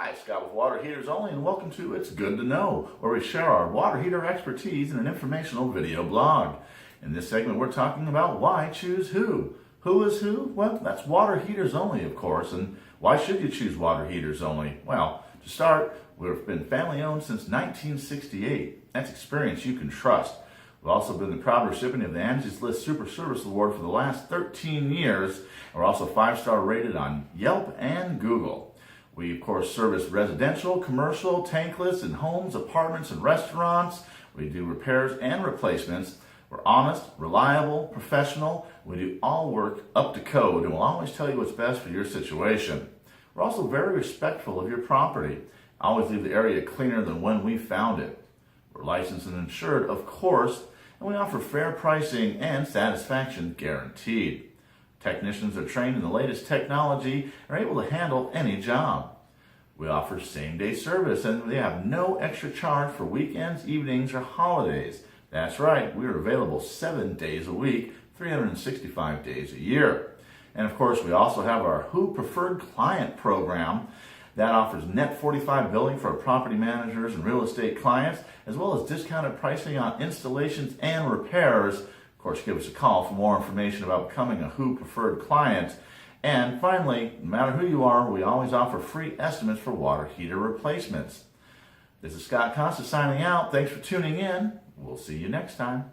Hi, Scott with Water Heaters Only, and welcome to It's Good to Know, where we share our water heater expertise in an informational video blog. In this segment, we're talking about why choose who. Who is who? Well, that's Water Heaters Only, of course. And why should you choose Water Heaters Only? Well, to start, we've been family owned since 1968. That's experience you can trust. We've also been the proud recipient of the Angie's List Super Service Award for the last 13 years. We're also 5-star rated on Yelp and Google. We, of course, service residential, commercial, tankless, and homes, apartments, and restaurants. We do repairs and replacements. We're honest, reliable, professional. We do all work up to code, and we'll always tell you what's best for your situation. We're also very respectful of your property. Always leave the area cleaner than when we found it. We're licensed and insured, of course, and we offer fair pricing and satisfaction guaranteed. Technicians are trained in the latest technology and are able to handle any job. We offer same-day service, and they have no extra charge for weekends, evenings, or holidays. That's right, we are available 7 days a week, 365 days a year. And of course, we also have our Who Preferred Client program that offers net 45 billing for our property managers and real estate clients, as well as discounted pricing on installations and repairs. Of course, give us a call for more information about becoming a Who Preferred client. And finally, no matter who you are, we always offer free estimates for water heater replacements. This is Scott Costa signing out. Thanks for tuning in. We'll see you next time.